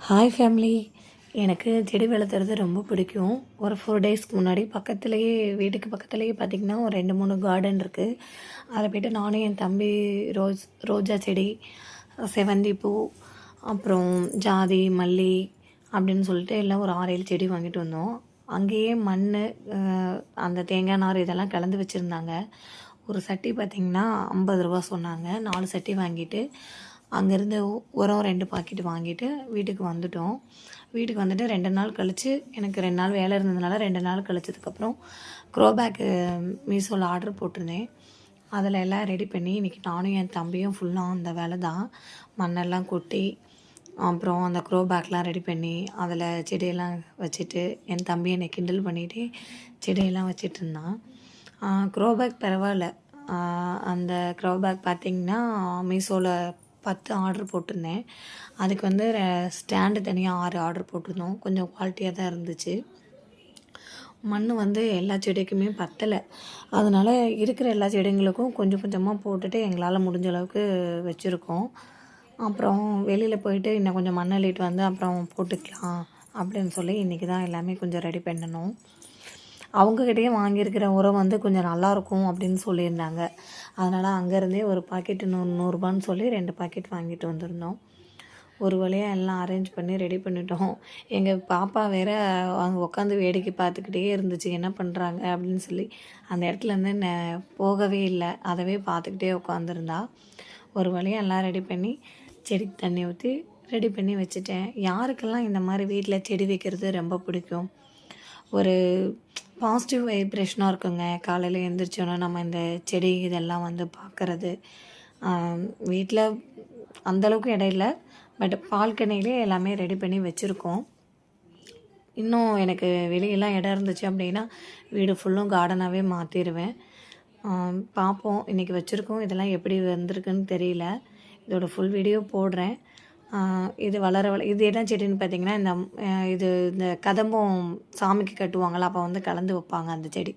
Hi family. எனக்கு செடி வளர்த்துறது ரொம்ப பிடிக்கும். ஒரு 4 டேஸ்க்கு முன்னாடி வீட்டுக்கு பக்கத்துலேயே பார்த்திங்கன்னா ஒரு 2-3 கார்டன் இருக்குது. அதில் போய்ட்டு நானும் என் தம்பி ரோஜா செடி, செவந்தி பூ, அப்புறம் ஜாதி, மல்லி அப்படின்னு சொல்லிட்டு எல்லாம் ஒரு 6-7 செடி வாங்கிட்டு வந்தோம். அங்கேயே மண், அந்த தேங்காய் நார் இதெல்லாம் கலந்து வச்சுருந்தாங்க. ஒரு சட்டி பார்த்திங்கன்னா 50 ரூபா சொன்னாங்க. 4 சட்டி வாங்கிட்டு அங்கேருந்து உரம் 2 பாக்கெட் வாங்கிட்டு வீட்டுக்கு வந்துட்டோம். வீட்டுக்கு வந்துட்டு 2 நாள் கழித்து, எனக்கு 2 நாள் வேலை இருந்ததுனால 2 நாள் கழிச்சதுக்கப்புறம் க்ரோ பேக்கு மீஷோவில் ஆர்டர் போட்டிருந்தேன். அதில் எல்லாம் ரெடி பண்ணி இன்றைக்கி நானும் என் தம்பியும் ஃபுல்லாக அந்த வேலை தான். மண்ணெல்லாம் கொட்டி அப்புறம் அந்த க்ரோ பேக்லாம் ரெடி பண்ணி அதில் செடியெல்லாம் வச்சுட்டு, என் தம்பி என்னை கிண்டல் பண்ணிவிட்டு செடியெல்லாம் வச்சிட்ருந்தான். க்ரோ பேக் பரவாயில்ல. அந்த க்ரோ பேக் பார்த்திங்கன்னா மீஷோவில் 10 ஆர்டர் போட்டிருந்தேன். அதுக்கு வந்து ஸ்டாண்டு தனியாக 6 ஆர்டர் போட்டிருந்தோம். கொஞ்சம் குவாலிட்டியாக தான் இருந்துச்சு. மண் வந்து எல்லா செடிக்குமே பத்தலை. அதனால் இருக்கிற எல்லா செடிங்களுக்கும் கொஞ்சம் கொஞ்சமாக போட்டுட்டு எங்களால் முடிஞ்ச அளவுக்கு வச்சுருக்கோம். அப்புறம் வெளியில் போயிட்டு இன்னும் கொஞ்சம் மண் அள்ளிட்டு வந்து அப்புறம் போட்டுக்கலாம் அப்படின்னு சொல்லி இன்றைக்கி தான் எல்லாமே கொஞ்சம் ரெடி பண்ணணும். அவங்கக்கிட்டேயே வாங்கியிருக்கிற உரம் வந்து கொஞ்சம் நல்லாயிருக்கும் அப்படின்னு சொல்லியிருந்தாங்க. அதனால் அங்கேருந்தே ஒரு பாக்கெட்டு 100 சொல்லி 2 பாக்கெட் வாங்கிட்டு வந்திருந்தோம். ஒரு வழியாக எல்லாம் அரேஞ்ச் பண்ணி ரெடி பண்ணிட்டோம். எங்கள் பாப்பா வேறு அங்கே உட்காந்து வேடிக்கை பார்த்துக்கிட்டே இருந்துச்சு, என்ன பண்ணுறாங்க அப்படின்னு சொல்லி. அந்த இடத்துலேருந்து போகவே இல்லை, அதவே பார்த்துக்கிட்டே உட்காந்துருந்தா. ஒரு வழியாக எல்லாம் ரெடி பண்ணி செடிக்கு தண்ணி ஊற்றி ரெடி பண்ணி வச்சுட்டேன். யாருக்கெல்லாம் இந்த மாதிரி வீட்டில் செடி வைக்கிறது ரொம்ப பிடிக்கும்? ஒரு பாசிட்டிவ் வைப்ரேஷனாக இருக்குங்க. காலையில் எழுந்திரிச்சோன்னா நம்ம இந்த செடி இதெல்லாம் வந்து பார்க்குறது. வீட்டில் அந்தளவுக்கு இடம் இல்லை, பட் பால்கனிலே எல்லாமே ரெடி பண்ணி வச்சுருக்கோம். இன்னும் எனக்கு வெளியெல்லாம் இடம் இருந்துச்சு அப்படின்னா வீடு ஃபுல்லும் கார்டனாகவே மாற்றிடுவேன். பார்ப்போம். இன்றைக்கி வச்சுருக்கோம். இதெல்லாம் எப்படி வந்திருக்குன்னு தெரியல. இதோட ஃபுல் வீடியோ போடுறேன். இது இது என்ன செடின்னு பார்த்திங்கன்னா, இந்த கதம்பம் சாமிக்கு கட்டுவாங்கள்ல, அப்போ வந்து கலந்து வைப்பாங்க அந்த செடி.